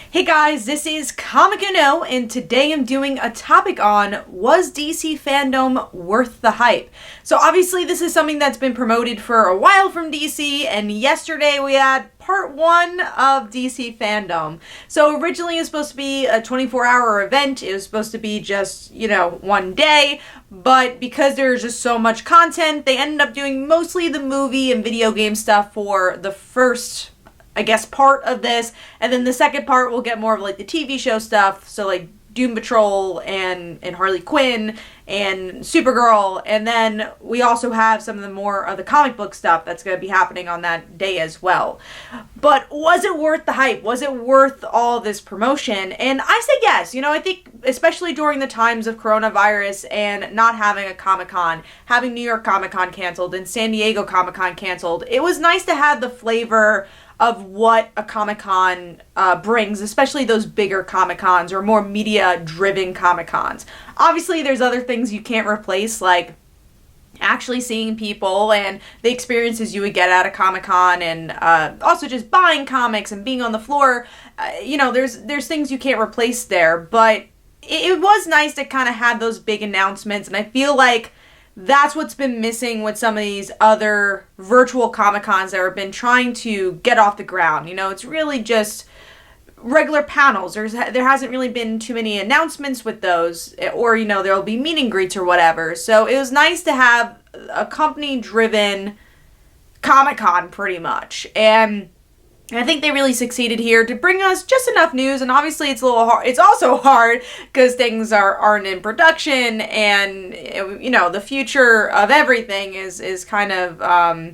Hey guys, this is Comic Uno, and today I'm doing a topic on, was DC Fandome worth the hype? So obviously this is something that's been promoted for a while from DC, and yesterday we had part 1 of DC Fandome. So originally it was supposed to be a 24-hour event. It was supposed to be just, one day, but because there's just so much content, they ended up doing mostly the movie and video game stuff for the first part of this, and then the second part will get more of like the TV show stuff, so like Doom Patrol and Harley Quinn and Supergirl, and then we also have some of the more of the comic book stuff that's going to be happening on that day as well. But was it worth the hype? Was it worth all this promotion? And I say yes. I think especially during the times of coronavirus and not having a Comic-Con, having New York Comic-Con canceled and San Diego Comic-Con canceled, it was nice to have the flavor of what a Comic-Con brings, especially those bigger Comic-Cons or more media-driven Comic-Cons. Obviously, there's other things you can't replace, like actually seeing people and the experiences you would get at a Comic-Con, and also just buying comics and being on the floor. There's things you can't replace there, but it was nice to kind of have those big announcements, and I feel like that's what's been missing with some of these other virtual Comic-Cons that have been trying to get off the ground. It's really just regular panels. There hasn't really been too many announcements with those, or, there'll be meet and greets or whatever. So it was nice to have a company-driven Comic-Con, pretty much. And I think they really succeeded here to bring us just enough news, and obviously it's a little hard. It's also hard because things aren't in production, and the future of everything is kind of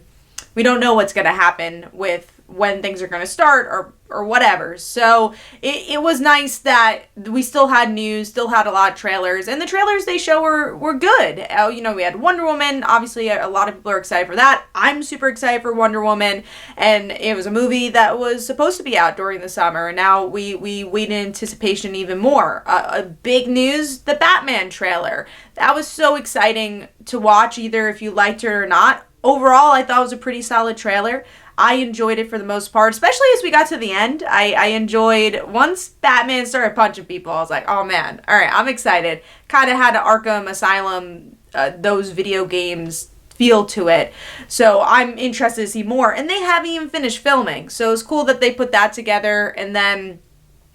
we don't know what's going to happen with when things are going to start or whatever. So it was nice that we still had news, still had a lot of trailers, and the trailers they show were good. We had Wonder Woman. Obviously, a lot of people are excited for that. I'm super excited for Wonder Woman, and it was a movie that was supposed to be out during the summer, and now we wait in anticipation even more. A big news, the Batman trailer. That was so exciting to watch, either if you liked it or not. Overall, I thought it was a pretty solid trailer. I enjoyed it for the most part, especially as we got to the end. I enjoyed, once Batman started punching people, I was like, oh man, all right, I'm excited. Kind of had an Arkham Asylum, those video games feel to it. So I'm interested to see more. And they haven't even finished filming. So it's cool that they put that together. And then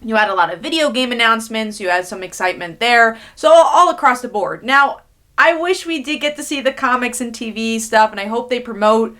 you had a lot of video game announcements. You had some excitement there. So all across the board. Now, I wish we did get to see the comics and TV stuff, and I hope they promote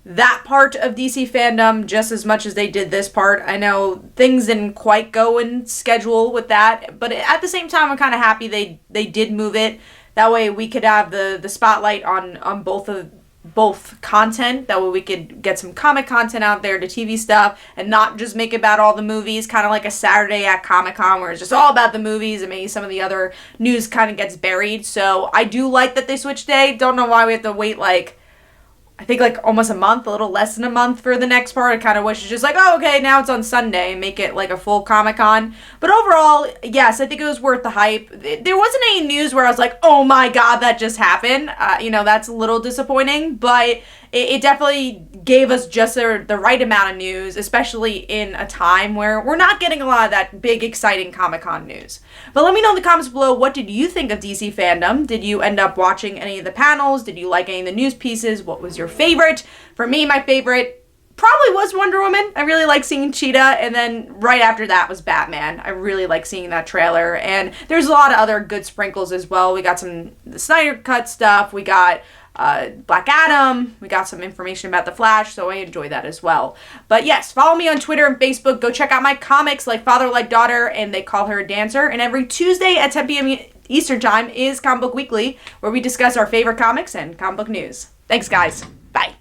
that part of DC Fandome just as much as they did this part. I know things didn't quite go in schedule with that, but at the same time, I'm kind of happy they did move it. That way we could have the spotlight on both content. That way we could get some comic content out there, to TV stuff, and not just make it about all the movies, kind of like a Saturday at Comic-Con where it's just all about the movies and maybe some of the other news kind of gets buried. So I do like that they switched day. Don't know why we have to wait I think almost a month, a little less than a month for the next part. I kind of wish it's just oh, okay, now it's on Sunday and make it like a full Comic-Con. But overall, yes, I think it was worth the hype. There wasn't any news where I was like, oh my god, that just happened. That's a little disappointing, but it definitely gave us just the right amount of news, especially in a time where we're not getting a lot of that big, exciting Comic-Con news. But let me know in the comments below, what did you think of DC Fandome? Did you end up watching any of the panels? Did you like any of the news pieces? What was your favorite? For me, my favorite probably was Wonder Woman. I really like seeing Cheetah, and then right after that was Batman. I really like seeing that trailer, and there's a lot of other good sprinkles as well. We got the Snyder Cut stuff. We got Black Adam. We got some information about The Flash, so I enjoy that as well. But yes, follow me on Twitter and Facebook. Go check out my comics like Father Like Daughter and They Call Her a Dancer. And every Tuesday at 10 p.m. Eastern Time is Comic Book Weekly, where we discuss our favorite comics and comic book news. Thanks, guys. Bye.